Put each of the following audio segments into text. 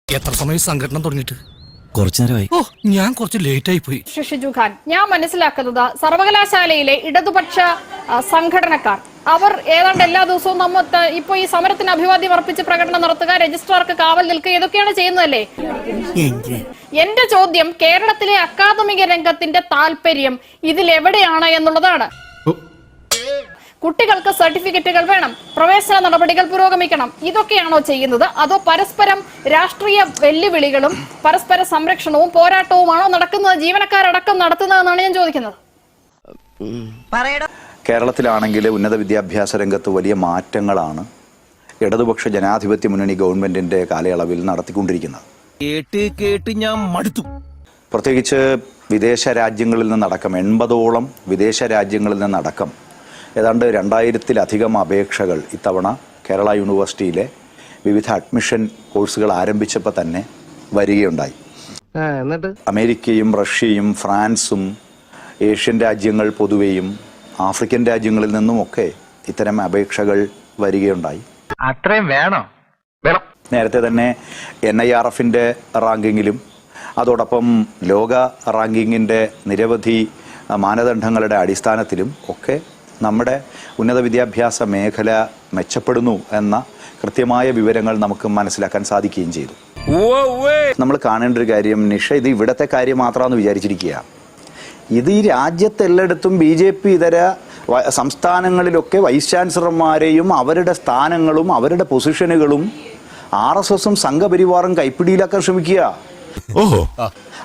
എത്ര സമയം സംഘടന തുടങ്ങിയിട്ട്? കുറച്ചു നേരമായി. ഓ, ഞാൻ കുറച്ച് ലേറ്റ് ആയി പോയി. ഷിജു ഖാൻ, ഞാൻ മനസ്സിലാക്കുന്നത് സർവകലാശാലയിലെ ഇടതുപക്ഷ സംഘടനക്കാർ അവർ ഏതാണ്ട് എല്ലാ ദിവസവും ഇപ്പൊ ഈ സമരത്തിന് അഭിവാദ്യം അർപ്പിച്ച് പ്രകടനം നടത്തുക, രജിസ്ട്രാർക്ക് കാവൽ നിൽക്കുക, ഇതൊക്കെയാണ് ചെയ്യുന്നതല്ലേ? എന്റെ ചോദ്യം കേരളത്തിലെ അക്കാദമിക രംഗത്തിന്റെ താല്പര്യം ഇതിലെവിടെയാണ് എന്നുള്ളതാണ്. കുട്ടികൾക്ക് സർട്ടിഫിക്കറ്റുകൾ വേണം, പ്രവേശന നടപടികൾ പുരോഗമിക്കണം, ഇതൊക്കെയാണോ ചെയ്യുന്നത്? അതോ പരസ്പരം രാഷ്ട്രീയ വെല്ലുവിളികളും പരസ്പര സംരക്ഷണവും പോരാട്ടവുമാണോ നടക്കുന്നത്, ജീവനക്കാരടക്കം നടത്തുന്നതെന്നാണ് ഞാൻ ചോദിക്കുന്നത്. കേരളത്തിലാണെങ്കിൽ ഉന്നത വിദ്യാഭ്യാസ രംഗത്ത് വലിയ മാറ്റങ്ങളാണ് ഇടതുപക്ഷ ജനാധിപത്യ മുന്നണി ഗവൺമെന്റിന്റെ കാലയളവിൽ നടത്തിക്കൊണ്ടിരിക്കുന്നത്. ഞാൻ മടുത്തു. പ്രത്യേകിച്ച് വിദേശ രാജ്യങ്ങളിൽ നിന്നടക്കം 80ഓളം വിദേശ രാജ്യങ്ങളിൽ നിന്നടക്കം ഏതാണ്ട് 2000-ലധികം അപേക്ഷകൾ ഇത്തവണ കേരള യൂണിവേഴ്സിറ്റിയിലെ വിവിധ അഡ്മിഷൻ കോഴ്സുകൾ ആരംഭിച്ചപ്പോൾ തന്നെ വരികയുണ്ടായി. അമേരിക്കയും റഷ്യയും ഫ്രാൻസും ഏഷ്യൻ രാജ്യങ്ങൾ പൊതുവെയും ആഫ്രിക്കൻ രാജ്യങ്ങളിൽ നിന്നുമൊക്കെ ഇത്തരം അപേക്ഷകൾ വരികയുണ്ടായി. അത്രയും വേണോ? നേരത്തെ തന്നെ NIRFന്റെ റാങ്കിങ്ങിലും അതോടൊപ്പം ലോക റാങ്കിങ്ങിൻ്റെ നിരവധി മാനദണ്ഡങ്ങളുടെ അടിസ്ഥാനത്തിലും ഒക്കെ നമ്മുടെ ഉന്നത വിദ്യാഭ്യാസ മേഖല മെച്ചപ്പെടുന്നു എന്ന കൃത്യമായ വിവരങ്ങൾ നമുക്ക് മനസ്സിലാക്കാൻ സാധിക്കുകയും ചെയ്തു. നമ്മൾ കാണേണ്ട ഒരു കാര്യം, നിഷ, ഇത് ഇവിടത്തെ കാര്യം മാത്രമാണെന്ന് വിചാരിച്ചിരിക്കുക. ഇത് ഈ രാജ്യത്തെല്ലായിടത്തും BJP ഇതര സംസ്ഥാനങ്ങളിലൊക്കെ വൈസ് ചാൻസലർമാരെയും അവരുടെ സ്ഥാനങ്ങളും അവരുടെ പൊസിഷനുകളും RSSും സംഘപരിവാറും കൈപ്പിടിയിലാക്കാൻ ശ്രമിക്കുക.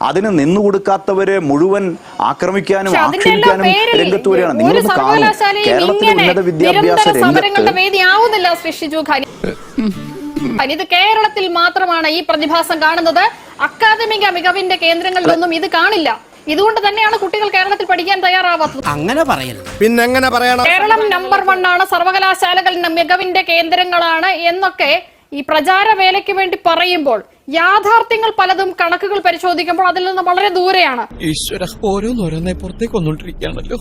അതിന് നിന്നുകൊടുക്കാത്തവരെ മുഴുവൻ ആക്രമിക്കാനും ആക്ഷേപിക്കാനും രംഗത്ത് വരികയാണ്. നിങ്ങളൊന്ന് കാണും, കേരളത്തിലെ ഉന്നത വിദ്യാഭ്യാസ ഇത് കേരളത്തിൽ മാത്രമാണ് ഈ പ്രതിഭാസം കാണുന്നത്. അക്കാദമിക മികവിന്റെ കേന്ദ്രങ്ങളിലൊന്നും ഇത് കാണില്ല. ഇതുകൊണ്ട് തന്നെയാണ് കുട്ടികൾ കേരളത്തിൽ പഠിക്കാൻ തയ്യാറാവാത്തത്. അങ്ങനെ പറയരുത്. പിന്നെ എങ്ങനെ പറയണം? കേരളം നമ്പർ 1 ആണ്, സർവകലാശാലകൾ മികവിന്റെ കേന്ദ്രങ്ങളാണ് എന്നൊക്കെ ഈ പ്രചാരവേലയ്ക്ക് വേണ്ടി പറയുമ്പോൾ യാഥാർത്ഥ്യങ്ങൾ പലതും കണക്കുകൾ പരിശോധിക്കുമ്പോൾ അതിൽ നിന്ന് വളരെ ദൂരെയാണ്. ഈശ്വര, ഓരോന്നോരോന്നെ പുറത്തേക്ക് വന്നോണ്ടിരിക്കുകയാണല്ലോ.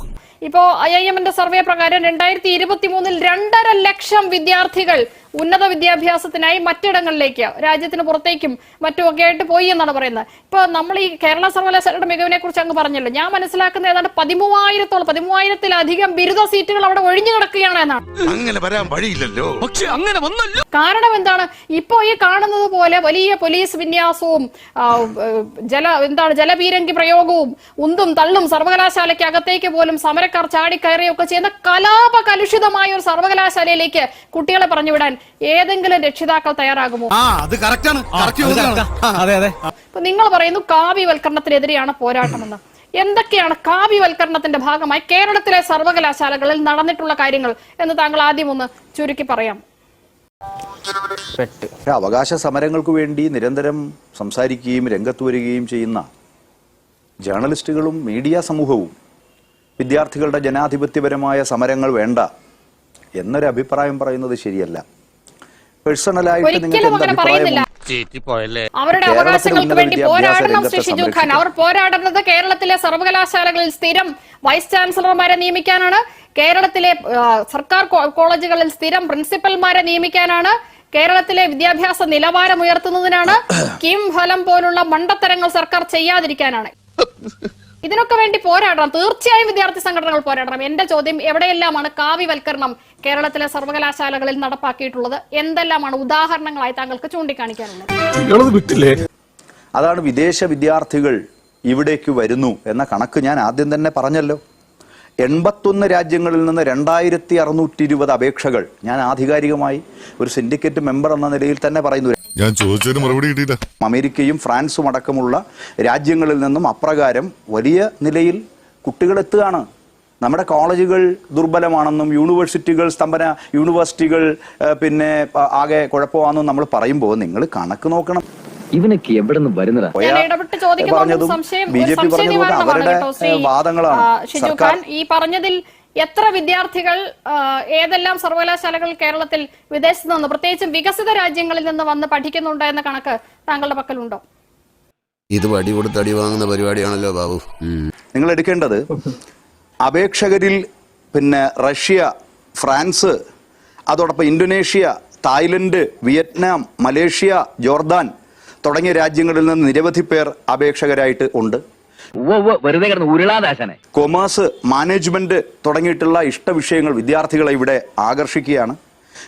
ഇപ്പോ IIMന്റെ സർവേ പ്രകാരം 2023 2.5 ലക്ഷം വിദ്യാർത്ഥികൾ ഉന്നത വിദ്യാഭ്യാസത്തിനായി മറ്റിടങ്ങളിലേക്ക്, രാജ്യത്തിന് പുറത്തേക്കും മറ്റുമൊക്കെ ആയിട്ട് പോയി എന്നാണ് പറയുന്നത്. ഇപ്പൊ നമ്മൾ ഈ കേരള സർവകലാശാലയുടെ മികവിനെ കുറിച്ച് അങ്ങ് പറഞ്ഞല്ലോ. ഞാൻ മനസ്സിലാക്കുന്ന ഏതാണ്ട് 13,000-ലധികം ബിരുദ സീറ്റുകൾ അവിടെ ഒഴിഞ്ഞു കിടക്കുകയാണ് എന്നാണ്. അങ്ങനെ വരാൻ വഴിയില്ലല്ലോ. പക്ഷെ അങ്ങനെ വന്നല്ലോ. കാരണം എന്താണ്? ഇപ്പോ ഈ കാണുന്നത് പോലെ വലിയ പോലീസ് വിന്യാസവും ജലപീരങ്കി പ്രയോഗവും ഉന്തും തള്ളും സർവകലാശാലയ്ക്ക് അകത്തേക്ക് പോലും സമരക്കാർ ചാടിക്കയറുകയൊക്കെ ചെയ്യുന്ന കലാപ കലുഷിതമായ ഒരു സർവകലാശാലയിലേക്ക് കുട്ടികളെ പറഞ്ഞുവിടാൻ ഏതെങ്കിലും രക്ഷിതാക്കൾ തയ്യാറാകുമോ? ഇപ്പൊ നിങ്ങൾ പറയുന്നു കാവ്യവൽക്കരണത്തിനെതിരെയാണ് പോരാട്ടമെന്ന്. എന്തൊക്കെയാണ് കാവ്യവൽക്കരണത്തിന്റെ ഭാഗമായി കേരളത്തിലെ സർവകലാശാലകളിൽ നടന്നിട്ടുള്ള കാര്യങ്ങൾ എന്ന് താങ്കൾ ആദ്യം ഒന്ന് ചുരുക്കി പറയാം. അവകാശ സമരങ്ങൾക്ക് വേണ്ടി നിരന്തരം സംസാരിക്കുകയും രംഗത്ത് വരികയും ചെയ്യുന്ന ജേർണലിസ്റ്റുകളും മീഡിയ സമൂഹവും വിദ്യാർത്ഥികളുടെ ജനാധിപത്യപരമായ സമരങ്ങൾ വേണ്ട എന്നൊരു അഭിപ്രായം പറയുന്നത് ശരിയല്ല. പേഴ്സണലായിട്ട് നിങ്ങൾക്ക് എന്ത് അഭിപ്രായം? അവരുടെ അവകാശങ്ങൾക്ക് വേണ്ടി പോരാടണം ശ്രീ ഷിജു ഖാൻ. അവർ പോരാടുന്നത് കേരളത്തിലെ സർവകലാശാലകളിൽ സ്ഥിരം വൈസ് ചാൻസലർമാരെ നിയമിക്കാനാണ്, കേരളത്തിലെ സർക്കാർ കോളേജുകളിൽ സ്ഥിരം പ്രിൻസിപ്പൽമാരെ നിയമിക്കാനാണ്, കേരളത്തിലെ വിദ്യാഭ്യാസ നിലവാരം ഉയർത്തുന്നതിനാണ്, കിം ഫലം പോലുള്ള മണ്ടത്തരങ്ങൾ സർക്കാർ ചെയ്യാതിരിക്കാനാണ്. ഇതിനൊക്കെ വേണ്ടി പോരാടണം. തീർച്ചയായും വിദ്യാർത്ഥി സംഘടനകൾ പോരാടണം. എന്റെ ചോദ്യം, എവിടെയെല്ലാമാണ് കാവ്യവൽക്കരണം കേരളത്തിലെ സർവകലാശാലകളിൽ നടപ്പാക്കിയിട്ടുള്ളത്? എന്തെല്ലാമാണ് ഉദാഹരണങ്ങളായി താങ്കൾക്ക് ചൂണ്ടിക്കാണിക്കാനുള്ളത്? അതാണ് വിദേശ വിദ്യാർത്ഥികൾ ഇവിടേക്ക് വരുന്നു എന്ന കണക്ക് ഞാൻ ആദ്യം തന്നെ പറഞ്ഞല്ലോ. 81 രാജ്യങ്ങളിൽ നിന്ന് 2620 അപേക്ഷകൾ ഞാൻ ആധികാരികമായി ഒരു സിൻഡിക്കേറ്റ് മെമ്പർ എന്ന നിലയിൽ തന്നെ പറയുന്നു. ഞാൻ ചോദിച്ചതിന് മറുപടി കിട്ടിയില്ല. അമേരിക്കയും ഫ്രാൻസും അടക്കമുള്ള രാജ്യങ്ങളിൽ നിന്നും അപ്രകാരം വലിയ നിലയിൽ കുട്ടികൾ എത്തുകയാണ്. നമ്മുടെ കോളേജുകൾ ദുർബലമാണെന്നും യൂണിവേഴ്സിറ്റികൾ യൂണിവേഴ്സിറ്റികൾ പിന്നെ ആകെ കുഴപ്പമാണെന്നും നമ്മൾ പറയുമ്പോൾ നിങ്ങൾ കണക്ക് നോക്കണം. ഇവനൊക്കെ എവിടെ നിന്ന് വരുന്നതാ? BJP പറഞ്ഞതുപോലെ അവരുടെ വാദങ്ങളാണ്. ഈ പറഞ്ഞതിൽ എത്ര വിദ്യാർത്ഥികൾ ഏതെല്ലാം സർവകലാശാലകൾ കേരളത്തിൽ വിദേശത്ത് നിന്ന്, പ്രത്യേകിച്ചും വികസിത രാജ്യങ്ങളിൽ നിന്ന് വന്ന് പഠിക്കുന്നുണ്ട് എന്ന കണക്ക് താങ്കളുടെ പക്കലുണ്ടോ? ഇത് വടി കൊടുത്ത് അടി വാങ്ങുന്ന പരിപാടിയാണല്ലോ ബാബു. നിങ്ങൾ എടുക്കേണ്ടത് അപേക്ഷകരിൽ പിന്നെ റഷ്യ, ഫ്രാൻസ്, അതോടൊപ്പം Indonesia, Thailand, Vietnam, Malaysia, Jordan തുടങ്ങിയ രാജ്യങ്ങളിൽ നിന്ന് നിരവധി പേർ അപേക്ഷകരായിട്ട് ഉണ്ട്. വെറുതെ കിടന്ന് ഉരുളാദാശനെ. കൊമേഴ്സ്, മാനേജ്മെന്റ് തുടങ്ങിയിട്ടുള്ള ഇഷ്ടവിഷയങ്ങൾ വിദ്യാർത്ഥികളെ ഇവിടെ ആകർഷിക്കുകയാണ്.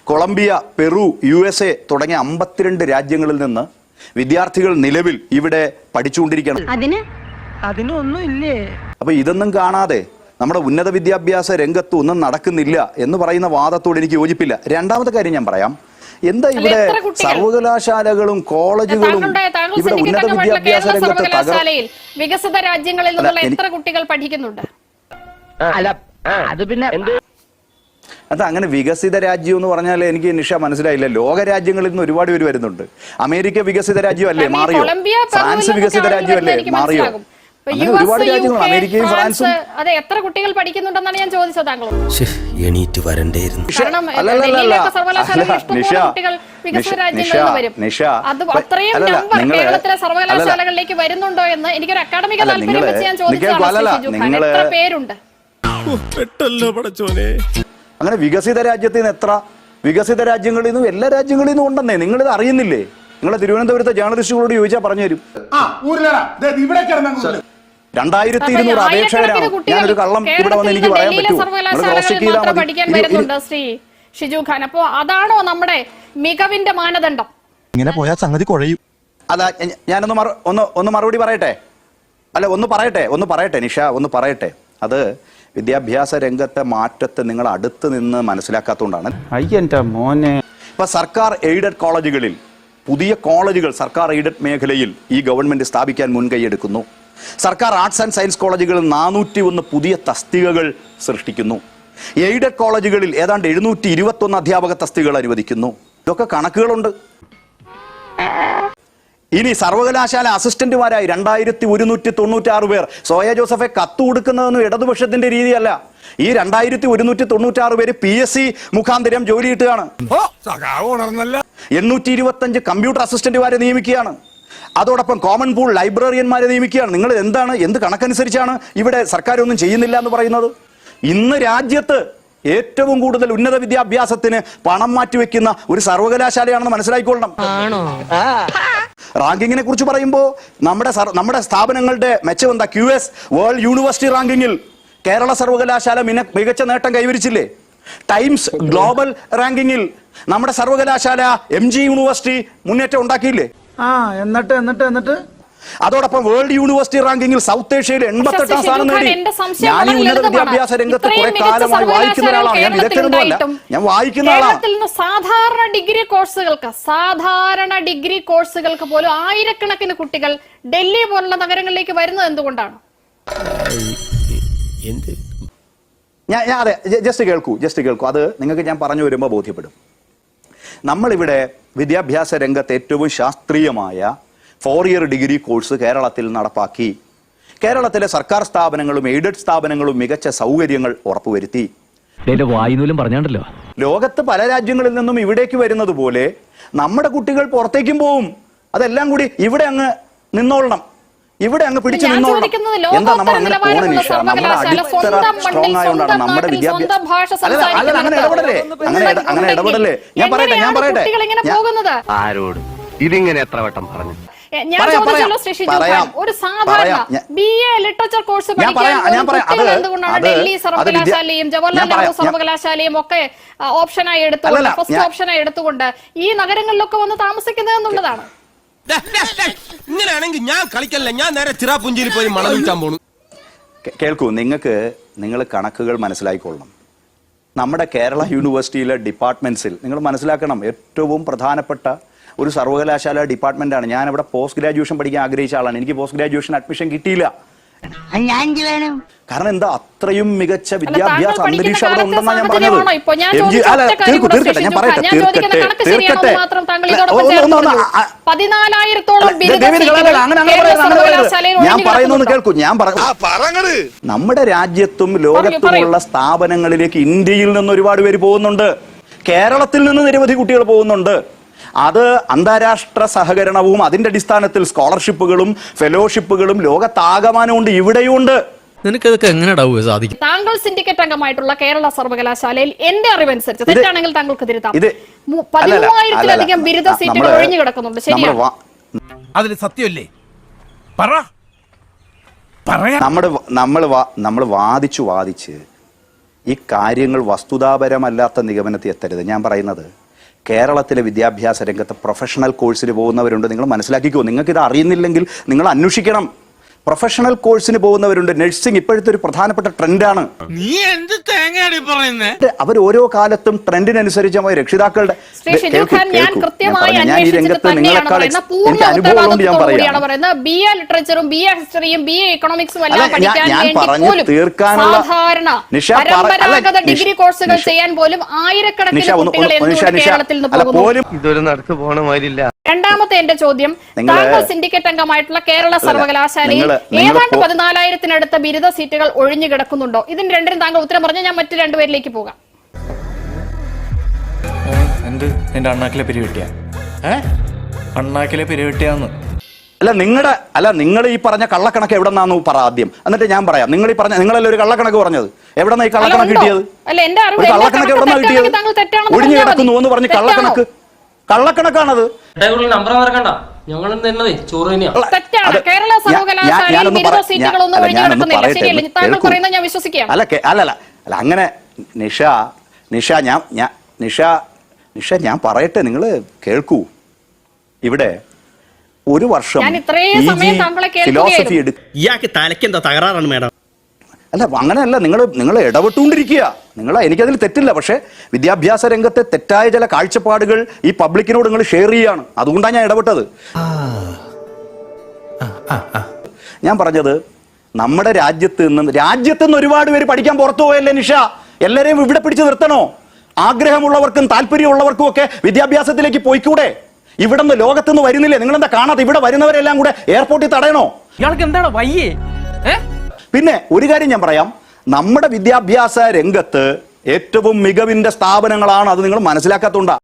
കൊളംബിയ, പെറു, USA തുടങ്ങിയ 52 രാജ്യങ്ങളിൽ നിന്ന് വിദ്യാർത്ഥികൾ നിലവിൽ ഇവിടെ പഠിച്ചുകൊണ്ടിരിക്കണം. അപ്പൊ ഇതൊന്നും കാണാതെ നമ്മുടെ ഉന്നത വിദ്യാഭ്യാസ രംഗത്ത് ഒന്നും നടക്കുന്നില്ല എന്ന് പറയുന്ന വാദത്തോട് എനിക്ക് യോജിപ്പില്ല. രണ്ടാമത്തെ കാര്യം ഞാൻ പറയാം, എന്താ ഇവിടെ സർവകലാശാലകളും കോളേജുകളും ഇവിടെ ഉന്നത വിദ്യാഭ്യാസ രംഗത്ത് വികസിത രാജ്യങ്ങളിൽ നിന്നുള്ള എത്ര കുട്ടികൾ പഠിക്കുന്നുണ്ട്? അത് അങ്ങനെ വികസിത രാജ്യം എന്ന് പറഞ്ഞാൽ എനിക്ക് നിഷ മനസ്സിലായില്ല. ലോക രാജ്യങ്ങളിൽ നിന്ന് ഒരുപാട് പേര് വരുന്നുണ്ട്. അമേരിക്ക വികസിത രാജ്യമല്ലേ, മാറിയോ? ഫ്രാൻസ് വികസിത രാജ്യമല്ലേ, മാറിയോ? അങ്ങനെ ഒരുപാട് രാജ്യങ്ങൾ, അമേരിക്കയും ഫ്രാൻസും. അതെ, എത്ര കുട്ടികൾ പഠിക്കുന്നുണ്ടെന്നാണ് ഞാൻ ചോദിച്ചത് താങ്കളോട്. എണീറ്റ് വരണ്ടേയിരുന്നു. കേരളത്തിലെ സർവകലാശാലകളിലേക്ക് വരുന്നുണ്ടോ എന്ന് എനിക്കൊരു അക്കാഡമിക താല്പര്യം വെച്ച് ഞാൻ ചോദിച്ചതാണ്. എത്ര പേരുണ്ട്? അങ്ങനെ വികസിത രാജ്യത്തിൽ നിന്ന് എത്ര വികസിത രാജ്യങ്ങളിൽ നിന്നും എല്ലാ രാജ്യങ്ങളിൽ നിന്നും ഉണ്ടെന്നേ നിങ്ങളിത് അറിയുന്നില്ലേ? നിങ്ങളെ തിരുവനന്തപുരത്തെ ജേർണലിസ്റ്റുകളോട് ചോദിച്ചാൽ പറഞ്ഞു തരും. 2200 അപേക്ഷകരാണ്. ഞാനൊരു കള്ളം ഇവിടെ വന്ന് എനിക്ക് പറയാൻ പറ്റുമോ? പഠിക്കാൻ വരുന്നുണ്ട് ശ്രീ ഷിജു ഖാൻ. അപ്പോ അതാണോ നമ്മുടെ മികവിന്റെ മാനദണ്ഡം? ഇങ്ങനെ പോയാൽ സംഗതി കുഴയും. അല്ല, ഞാനൊന്ന് മറുപടി പറയട്ടെ. അല്ല, ഒന്ന് പറയട്ടെ നിഷ, ഒന്ന് പറയട്ടെ. അത് വിദ്യാഭ്യാസ രംഗത്തെ മാറ്റത്തെ നിങ്ങൾ അടുത്ത് നിന്ന് മനസ്സിലാക്കാത്തതുകൊണ്ടാണ്. ഇപ്പൊ സർക്കാർ എയ്ഡഡ് കോളേജുകളിൽ പുതിയ കോളേജുകൾ സർക്കാർ എയ്ഡഡ് മേഖലയിൽ ഈ ഗവൺമെന്റ് സ്ഥാപിക്കാൻ മുൻകൈയെടുക്കുന്നു. സർക്കാർ ആർട്സ് ആൻഡ് സയൻസ് കോളേജുകളിൽ 401 പുതിയ തസ്തികകൾ സൃഷ്ടിക്കുന്നു. എയ്ഡഡ് കോളേജുകളിൽ ഏതാണ്ട് 721 അധ്യാപക തസ്തികകൾ അനുവദിക്കുന്നു. ഇതൊക്കെ കണക്കുകളുണ്ട്. ഇനി സർവകലാശാല അസിസ്റ്റന്റുമാരായി 2196 പേർ. സോയ ജോസഫെ കത്ത് കൊടുക്കുന്നതൊന്നും ഇടതുപക്ഷത്തിന്റെ രീതിയല്ല. ഈ 2196 പേര് PSC മുഖാന്തരം ജോലി കിട്ടുകയാണ്. 825 കമ്പ്യൂട്ടർ അസിസ്റ്റന്റുമാരെ നിയമിക്കുകയാണ്. അതോടൊപ്പം കോമൺ പൂൾ ലൈബ്രറിയന്മാരെ നിയമിക്കുകയാണ്. നിങ്ങൾ എന്ത് കണക്കനുസരിച്ചാണ് ഇവിടെ സർക്കാർ ഒന്നും ചെയ്യുന്നില്ല എന്ന് പറയുന്നത്? ഇന്ന് രാജ്യത്ത് ഏറ്റവും കൂടുതൽ ഉന്നത വിദ്യാഭ്യാസത്തിന് പണം മാറ്റിവെക്കുന്ന ഒരു സർവകലാശാലയാണെന്ന് മനസ്സിലാക്കിക്കൊള്ളണം. റാങ്കിങ്ങിനെ കുറിച്ച് പറയുമ്പോൾ നമ്മുടെ സ്ഥാപനങ്ങളുടെ മെച്ചം എന്താ? QS വേൾഡ് യൂണിവേഴ്സിറ്റി റാങ്കിങ്ങിൽ കേരള സർവകലാശാല മികച്ച നേട്ടം കൈവരിച്ചില്ലേ? ടൈംസ് ഗ്ലോബൽ റാങ്കിങ്ങിൽ നമ്മുടെ സർവകലാശാല MG യൂണിവേഴ്സിറ്റി മുന്നേറ്റം ഉണ്ടാക്കിയില്ലേ? എന്നിട്ട് അതോടൊപ്പം വേൾഡ് യൂണിവേഴ്സിറ്റി റാങ്കിങ്ങിൽ സൗത്ത് ഏഷ്യയിൽ 88ാം സ്ഥാനം നേടി. ഞാൻ ഈ ഉന്നത വിദ്യാഭ്യാസ രംഗത്ത് കുറെ കാലമായി വായിക്കുന്ന ഒരാളാണ്. ഞാൻ വിദഗ്ധനൊന്നുമല്ല, ഞാൻ വായിക്കുന്ന ആളാണ്. സാധാരണ ഡിഗ്രി കോഴ്സുകൾക്ക് പോലും ആയിരക്കണക്കിന് കുട്ടികൾ ഡൽഹി പോലുള്ള നഗരങ്ങളിലേക്ക് വരുന്നത് എന്തുകൊണ്ടാണ്? അതെ, ജസ്റ്റ് കേൾക്കൂ. അത് നിങ്ങൾക്ക് ഞാൻ പറഞ്ഞു വരുമ്പോൾ ബോധ്യപ്പെടും. നമ്മളിവിടെ വിദ്യാഭ്യാസ രംഗത്ത് ഏറ്റവും ശാസ്ത്രീയമായ 4-year ഡിഗ്രി കോഴ്സ് കേരളത്തിൽ നടപ്പാക്കി. കേരളത്തിലെ സർക്കാർ സ്ഥാപനങ്ങളും എയ്ഡഡ് സ്ഥാപനങ്ങളും മികച്ച സൗകര്യങ്ങൾ ഉറപ്പുവരുത്തി. പറഞ്ഞാണ്ടല്ലോ, ലോകത്ത് പല രാജ്യങ്ങളിൽ നിന്നും ഇവിടേക്ക് വരുന്നത് പോലെ നമ്മുടെ കുട്ടികൾ പുറത്തേക്കും പോവും. അതെല്ലാം കൂടി ഇവിടെ അങ്ങ് നിന്നോളണം, ഇവിടെ അങ്ങ് പിടിച്ചു നിന്നോളണം. എന്താ നമ്മൾ അങ്ങനെ പോണ നിഷ? നമ്മുടെ അടിത്തറ സ്ട്രോങ് ആയതുകൊണ്ടാണ് നമ്മുടെ വിദ്യാഭ്യാസം. അങ്ങനെ ഇടപെടല്ലേ. ഞാൻ പറയട്ടെ. ആരോട് ഇതിങ്ങനെ എത്ര വട്ടം പറഞ്ഞു? ഞാൻ ചോദിച്ചല്ലോ ശ്രീ ഷിജു ഖാൻ, ഒരു സാധാരണ BA ലിറ്ററേച്ചർ കോഴ്സ് പഠിക്കാൻ എന്തുകൊണ്ടാണ് ഡൽഹി സർവകലാശാലയും ജവഹർലാൽ നെഹ്റു സർവകലാശാലയും ഒക്കെ ഓപ്ഷനായി എടുത്തുകൊണ്ട്, ഫസ്റ്റ് ഓപ്ഷനായി എടുത്തുകൊണ്ട് ഈ നഗരങ്ങളിലൊക്കെ വന്ന് താമസിക്കുന്നത് എന്നുള്ളതാണ്. ഇങ്ങനെയാണെങ്കിൽ ഞാൻ കളിക്കല്ല, ഞാൻ നേരെ ചിറാപുഞ്ചിയിൽ പോയി മണം വിൽക്കാൻ പോണു. കേൾക്കൂ, നിങ്ങൾ കണക്കുകൾ മനസ്സിലാക്കിക്കൊള്ളണം. നമ്മുടെ കേരള യൂണിവേഴ്സിറ്റിയിലെ ഡിപ്പാർട്ട്മെന്റ്സിൽ നിങ്ങൾ മനസ്സിലാക്കണം, ഏറ്റവും പ്രധാനപ്പെട്ട ഒരു സർവകലാശാല ഡിപ്പാർട്ട്മെന്റാണ്. ഞാൻ ഇവിടെ പോസ്റ്റ് ഗ്രാജുവേഷൻ പഠിക്കാൻ ആഗ്രഹിച്ച ആളാണ്. എനിക്ക് പോസ്റ്റ് ഗ്രാജുവേഷൻ അഡ്മിഷൻ കിട്ടിയില്ല. കാരണം എന്താ, അത്രയും മികച്ച വിദ്യാഭ്യാസ അന്തരീക്ഷം അവിടെ ഉണ്ടെന്നാ ഞാൻ പറഞ്ഞത്. തീർക്കട്ടെ. ഞാൻ പറയുന്നു കേൾക്കൂ. നമ്മുടെ രാജ്യത്തും ലോകത്തുമുള്ള സ്ഥാപനങ്ങളിലേക്ക് ഇന്ത്യയിൽ നിന്ന് ഒരുപാട് പേര് പോകുന്നുണ്ട്. കേരളത്തിൽ നിന്ന് നിരവധി കുട്ടികൾ പോകുന്നുണ്ട്. അത് അന്താരാഷ്ട്ര സഹകരണവും അതിന്റെ അടിസ്ഥാനത്തിൽ സ്കോളർഷിപ്പുകളും ഫെലോഷിപ്പുകളും ലോകത്താകമാനമുണ്ട്, ഇവിടെയുണ്ട്. നിനക്കതൊക്കെ എങ്ങനെ സാധിക്കും? താങ്കൾ സിൻഡിക്കേറ്റ് അംഗമായിട്ടുള്ള കേരള സർവകലാശാലയിൽ എന്റെ അറിവനുസരിച്ച് തെറ്റാണെങ്കിൽ താങ്കൾക്ക് തിരുത്താം, 13,000-ലധികം ബിരുദ സീറ്റുകൾ ഒഴിഞ്ഞു കിടക്കുന്നുണ്ട്. ശരിയാണ്. അതിൽ സത്യമല്ലേ? പറ. നമ്മൾ വാദിച്ച് ഈ കാര്യങ്ങൾ വസ്തുതാപരമല്ലാത്ത നിഗമനത്തിൽ എത്തരുത്. ഞാൻ പറയുന്നത് കേരളത്തിലെ വിദ്യാഭ്യാസ രംഗത്ത് പ്രൊഫഷണൽ കോഴ്സിന് പോകുന്നവരുണ്ട്. നിങ്ങൾ മനസ്സിലാക്കിക്കോ. നിങ്ങൾക്ക് ഇത് അറിയുന്നില്ലെങ്കിൽ നിങ്ങൾ അന്വേഷിക്കണം. പ്രൊഫഷണൽ കോഴ്സിന് പോകുന്നവരുണ്ട്. നഴ്സിംഗ് ഇപ്പോഴത്തെ ഒരു പ്രധാനപ്പെട്ട ട്രെൻഡാണ്. നീ എന്ത് തേങ്ങയാടി പറയുന്നത്? അവർ ഓരോ കാലത്തും ട്രെൻഡിനനുസരിച്ച് രക്ഷിതാക്കളുടെ ഞാൻ ഈ രംഗത്ത് നിങ്ങളെക്കാൾ എനിക്ക് അനുഭവമുണ്ട്. ഞാൻ പറയാം BA ലിറ്ററേച്ചറും BA ഹിസ്റ്ററിയും BA എക്കണോമിക്സും എല്ലാം പഠിക്കാൻ വേണ്ടി തീർക്കാനുള്ള പരമ്പരാഗത ഡിഗ്രി കോഴ്സുകൾ ചെയ്യാൻ പോലും ആയിരക്കണക്കിന് കുട്ടികൾ കേരളത്തിൽ നിന്ന് പോകുന്നു. ഇതൊരു നടക്ക് പോണ മാതിരില്ല. രണ്ടാമത്തെ എന്റെ ചോദ്യം, താങ്കൾ സിൻഡിക്കേറ്റ് അംഗമായിട്ടുള്ള കേരള സർവകലാശാലയിൽ ഏതാണ്ട് 14,000-നടുത്ത ബിരുദ സീറ്റുകൾ ഒഴിഞ്ഞു കിടക്കുന്നുണ്ടോ? ഇതിന് രണ്ടിനും താങ്കൾ ഉത്തരം പറഞ്ഞാൽ ഞാൻ മറ്റു രണ്ടുപേരിലേക്ക് പോകാം. എന്റെ അണ്ണാക്കിലെ പിരിവിട്ടിയ അണ്ണാക്കിലെ പിരിവിട്ടിയാന്ന് നിങ്ങൾ ഈ പറഞ്ഞ കള്ളക്കണക്ക് എവിടെ നിന്നാന്ന് പറ ആദ്യം, എന്നിട്ട് ഞാൻ പറയാം. നിങ്ങൾ ഈ പറഞ്ഞ നിങ്ങളല്ലേ ഒരു കള്ളക്കണക്ക് പറഞ്ഞത്? എവിടെ നിന്നാ ഈ കള്ളക്കണക്ക് കിട്ടിയത്? കള്ളക്കണക്ക് എവിടെ നിന്നാ കിട്ടിയത്? ഒഴിഞ്ഞു കിടക്കുന്നു എന്ന് പറഞ്ഞ് കള്ളക്കണക്കാണത്. അല്ല അങ്ങനെ നിഷ ഞാൻ പറയട്ടെ, നിങ്ങൾ കേൾക്കൂ. ഇവിടെ ഒരു വർഷം ഫിലോസഫി ഇയാൾക്ക് തലയ്ക്കെന്താ തകരാറാണ് മേഡം? അല്ല അങ്ങനെയല്ല, നിങ്ങൾ ഇടപെട്ടുകൊണ്ടിരിക്കുക. എനിക്കതിൽ തെറ്റില്ല. പക്ഷേ വിദ്യാഭ്യാസ രംഗത്തെ തെറ്റായ ചില കാഴ്ചപ്പാടുകൾ ഈ പബ്ലിക്കിനോട് നിങ്ങൾ ഷെയർ ചെയ്യാണ്. അതുകൊണ്ടാണ് ഞാൻ ഇടപെട്ടത്. ഞാൻ പറഞ്ഞത് നമ്മുടെ രാജ്യത്ത് നിന്ന് ഒരുപാട് പേര് പഠിക്കാൻ പുറത്തു പോയല്ലേ നിഷ? എല്ലാവരെയും ഇവിടെ പിടിച്ചു നിർത്തണോ? ആഗ്രഹമുള്ളവർക്കും താല്പര്യമുള്ളവർക്കും ഒക്കെ വിദ്യാഭ്യാസത്തിലേക്ക് പോയിക്കൂടെ? ഇവിടെ നിന്ന് ലോകത്തുനിന്ന് വരുന്നില്ലേ? നിങ്ങളെന്താ കാണാതെ? ഇവിടെ വരുന്നവരെല്ലാം കൂടെ എയർപോർട്ടിൽ തടയണോ? ഇയാൾക്ക് എന്താണ് വയ്യേ? പിന്നെ ഒരു കാര്യം ഞാൻ പറയാം, നമ്മുടെ വിദ്യാഭ്യാസ രംഗത്ത് ഏറ്റവും മികവിന്റെ സ്ഥാപനങ്ങളാണ്. അത് നിങ്ങൾ മനസ്സിലാക്കാത്തോണ്ടാ.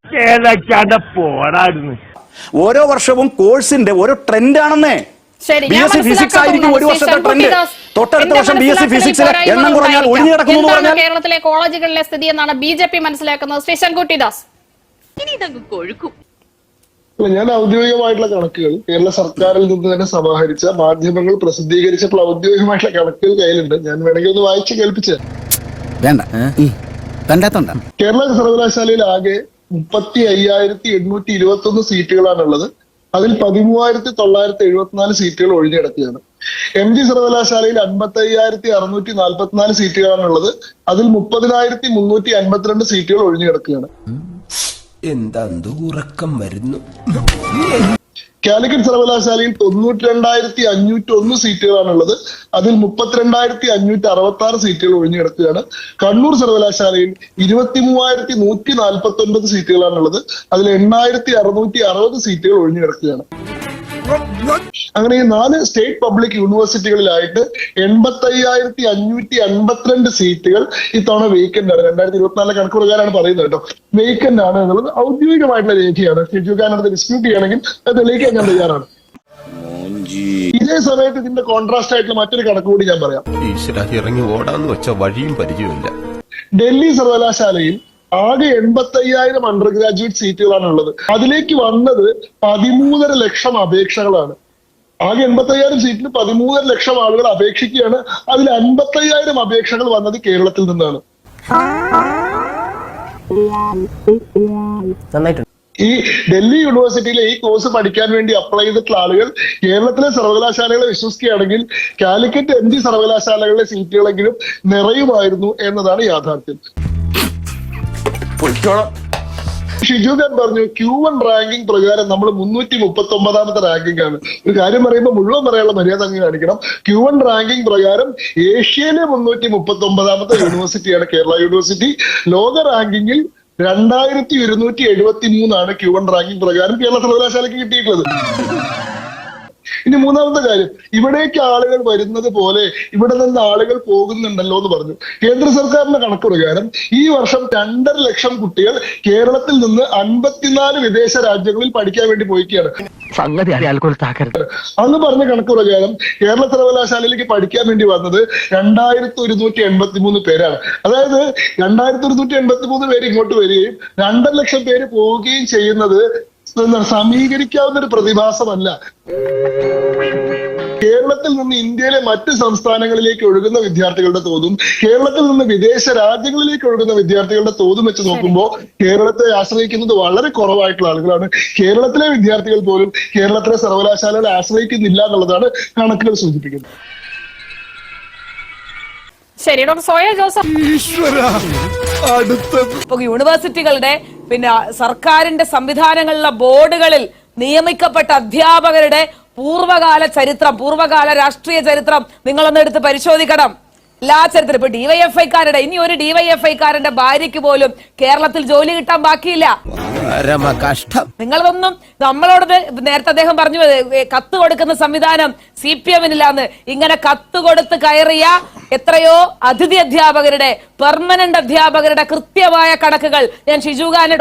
ഓരോ വർഷവും കോഴ്സിന്റെ ഓരോ ട്രെൻഡാണെന്നേ. BSc ഫിസിക്സ് ആയിരിക്കും ഒരു വർഷത്തെ ട്രെൻഡ്. തൊട്ടടുത്ത വർഷം BSc ഫിസിക്സിലെ എണ്ണം കുറഞ്ഞാൽ ഒഴിഞ്ഞു കിടക്കുന്നു എന്ന് പറഞ്ഞാൽ കേരളത്തിലെ കോളേജുകളിലെ സ്ഥിതി എന്നാണ് BJP മനസ്സിലാക്കുന്നത്. ശ്രീ ശങ്കുട്ടിദാസ്. ഞാൻ ഔദ്യോഗികമായിട്ടുള്ള കണക്കുകൾ കേരള സർക്കാരിൽ നിന്ന് തന്നെ സമാഹരിച്ച മാധ്യമങ്ങൾ പ്രസിദ്ധീകരിച്ചിട്ടുള്ള ഔദ്യോഗികമായിട്ടുള്ള കണക്കുകൾ കയ്യിലുണ്ട്. ഞാൻ വേണമെങ്കിൽ ഒന്ന് വായിച്ച് കേൾപ്പിച്ചു. കേരള സർവകലാശാലയിൽ ആകെ 35,821 സീറ്റുകളാണുള്ളത്. അതിൽ 13,974 സീറ്റുകൾ ഒഴിഞ്ഞു കിടക്കുകയാണ്. MG സർവകലാശാലയിൽ 55,644 സീറ്റുകളാണുള്ളത്. അതിൽ 30,352 സീറ്റുകൾ ഒഴിഞ്ഞു കിടക്കുകയാണ്. എന്താ ഉറക്കം വരുന്നു. കാലിക്കറ്റ് സർവകലാശാലയിൽ 92,501 സീറ്റുകളാണുള്ളത്. അതിൽ 32,566 സീറ്റുകൾ ഒഴിഞ്ഞു കിടക്കുകയാണ്. കണ്ണൂർ സർവകലാശാലയിൽ 23,149 സീറ്റുകളാണുള്ളത്. അതിൽ 8,660 സീറ്റുകൾ ഒഴിഞ്ഞു കിടക്കുകയാണ്. അങ്ങനെ ഈ 4 സ്റ്റേറ്റ് പബ്ലിക് യൂണിവേഴ്സിറ്റികളിലായിട്ട് 85,552 സീറ്റുകൾ ഇത്തവണ വേക്കന്റ് ആണ്. 2024 കണക്ക് പ്രകാരമാണ് പറയുന്നത് കേട്ടോ. വേക്കന്റ് ആണ് എന്നുള്ളത് ഔദ്യോഗികമായിട്ടുള്ള രേഖയാണ്. ഷിജുഖാനടുത്ത് ഡിസ്പ്യൂട്ട് ചെയ്യണമെങ്കിൽ അത് തെളിയിക്കാൻ ഞാൻ തയ്യാറാണ്. ഇതേ സമയത്ത് ഇതിന്റെ കോൺട്രാസ്റ്റ് ആയിട്ടുള്ള മറ്റൊരു കണക്ക് കൂടി ഞാൻ പറയാം. ഇറങ്ങി ഓടാന്ന് വെച്ച വഴിയും പരിചയമില്ല. ഡൽഹി സർവകലാശാലയിൽ ആകെ 85,000 അണ്ടർ ഗ്രാജുവേറ്റ് സീറ്റുകളാണ് ഉള്ളത്. അതിലേക്ക് വന്നത് 13.5 ലക്ഷം അപേക്ഷകളാണ്. ആകെ 85,000 സീറ്റിൽ 13.5 ലക്ഷം ആളുകൾ അപേക്ഷിക്കുകയാണ്. അതിൽ 55,000 അപേക്ഷകൾ വന്നത് കേരളത്തിൽ നിന്നാണ്. ഈ ഡൽഹി യൂണിവേഴ്സിറ്റിയിലെ ഈ കോഴ്സ് പഠിക്കാൻ വേണ്ടി അപ്ലൈ ചെയ്തിട്ടുള്ള ആളുകൾ കേരളത്തിലെ സർവകലാശാലകളെ വിശ്വസിക്കുകയാണെങ്കിൽ കാലിക്കറ്റ് MG സർവകലാശാലകളിലെ സീറ്റുകളെങ്കിലും നിറയുമായിരുന്നു എന്നതാണ് യാഥാർത്ഥ്യം. ഷിജുഖാൻ പറഞ്ഞു Q1 റാങ്കിംഗ് പ്രകാരം നമ്മൾ 339ാമത്തെ റാങ്കിംഗ് ആണ്. ഒരു കാര്യം പറയുമ്പോൾ മുഴുവൻ പറയാനുള്ള മര്യാദ അങ്ങ് കാണിക്കണം. Q1 റാങ്കിംഗ് പ്രകാരം ഏഷ്യയിലെ 339ാമത്തെ യൂണിവേഴ്സിറ്റിയാണ് കേരള യൂണിവേഴ്സിറ്റി. ലോക റാങ്കിങ്ങിൽ 2,273 Q1 റാങ്കിംഗ് പ്രകാരം കേരള സർവകലാശാലയ്ക്ക് കിട്ടിയിട്ടുള്ളത്. ഇനി മൂന്നാമത്തെ കാര്യം, ഇവിടേക്ക് ആളുകൾ വരുന്നത് പോലെ ഇവിടെ നിന്ന് ആളുകൾ പോകുന്നുണ്ടല്ലോ എന്ന് പറഞ്ഞു. കേന്ദ്ര സർക്കാരിന്റെ കണക്ക് പ്രകാരം ഈ വർഷം 2.5 ലക്ഷം കുട്ടികൾ കേരളത്തിൽ നിന്ന് 54 വിദേശ രാജ്യങ്ങളിൽ പഠിക്കാൻ വേണ്ടി പോയിക്കുകയാണ്. അന്ന് പറഞ്ഞ കണക്ക് പ്രകാരം കേരള സർവകലാശാലയിലേക്ക് പഠിക്കാൻ വേണ്ടി വന്നത് 2,183 പേരാണ്. അതായത് 2,183 പേര് ഇങ്ങോട്ട് വരികയും 2.5 ലക്ഷം പേര് പോവുകയും ചെയ്യുന്നത് സമീകരിക്കാവുന്ന ഒരു പ്രതിഭാസമല്ല. കേരളത്തിൽ നിന്ന് ഇന്ത്യയിലെ മറ്റ് സംസ്ഥാനങ്ങളിലേക്ക് ഒഴുകുന്ന വിദ്യാർത്ഥികളുടെ തോതും കേരളത്തിൽ നിന്ന് വിദേശ രാജ്യങ്ങളിലേക്ക് ഒഴുകുന്ന വിദ്യാർത്ഥികളുടെ തോതും വെച്ച് നോക്കുമ്പോൾ കേരളത്തെ ആശ്രയിക്കുന്നത് വളരെ കുറവായിട്ടുള്ള ആളുകളാണ്. കേരളത്തിലെ വിദ്യാർത്ഥികൾ പോലും കേരളത്തിലെ സർവകലാശാലകളെ ആശ്രയിക്കുന്നില്ല എന്നുള്ളതാണ് കണക്കുകൾ സൂചിപ്പിക്കുന്നത്. ശരി, ഡോക്ടർ സോയ ജോസഫ്. ഇപ്പൊ യൂണിവേഴ്സിറ്റികളുടെ പിന്നെ സർക്കാരിന്റെ സംവിധാനങ്ങളിലെ ബോർഡുകളിൽ നിയമിക്കപ്പെട്ട അധ്യാപകരുടെ പൂർവ്വകാല ചരിത്രം, പൂർവ്വകാല രാഷ്ട്രീയ ചരിത്രം നിങ്ങളൊന്ന് എടുത്ത് പരിശോധിക്കണം. എല്ലാ ചരിത്രം. ഇപ്പൊ ഡിവൈഎഫ്ഐക്കാരുടെ, ഇനി ഒരു ഡിവൈഎഫ്ഐക്കാരന്റെ ഭാര്യയ്ക്ക് പോലും കേരളത്തിൽ ജോലി കിട്ടാൻ ബാക്കിയില്ല. നിങ്ങളതൊന്നും നമ്മളോട് നേരത്തെ അദ്ദേഹം പറഞ്ഞു കത്ത് കൊടുക്കുന്ന സംവിധാനം CPM-നില്ലാന്ന്. ഇങ്ങനെ കത്ത് കൊടുത്ത് കയറിയ എത്രയോ അതിഥി അധ്യാപകരുടെ, പെർമനന്റ് അധ്യാപകരുടെ കൃത്യമായ കണക്കുകൾ ഞാൻ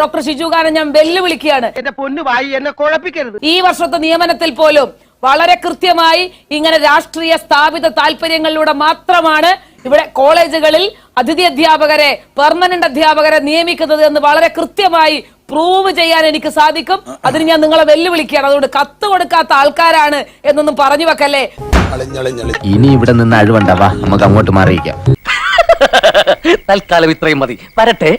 ഡോക്ടർ ഷിജുഖാനെ ഞാൻ വെല്ലുവിളിക്കുകയാണ്. എന്റെ പൊന്നുവായി എന്നെ കുഴപ്പിക്കരുത്. ഈ വർഷത്തെ നിയമനത്തിൽ പോലും വളരെ കൃത്യമായി ഇങ്ങനെ രാഷ്ട്രീയ സ്ഥാപിത താല്പര്യങ്ങളിലൂടെ മാത്രമാണ് ഇവിടെ കോളേജുകളിൽ അതിഥി അധ്യാപകരെ, പെർമനന്റ് അധ്യാപകരെ നിയമിക്കുന്നത് എന്ന് വളരെ കൃത്യമായി പ്രൂവ് ചെയ്യാൻ എനിക്ക് സാധിക്കും. അതിന് ഞാൻ നിങ്ങളെ വെല്ലുവിളിക്കുകയാണ്. അതുകൊണ്ട് കത്ത് കൊടുക്കാത്ത ആൾക്കാരാണ് എന്നൊന്നും പറഞ്ഞു വെക്കല്ലേ. ഇനി ഇവിടെ നിന്ന് അഴിവണ്ടാവാ, നമുക്ക് അങ്ങോട്ട് മാറിയിക്കാം. തൽക്കാലം ഇത്രയും മതി. വരട്ടെ.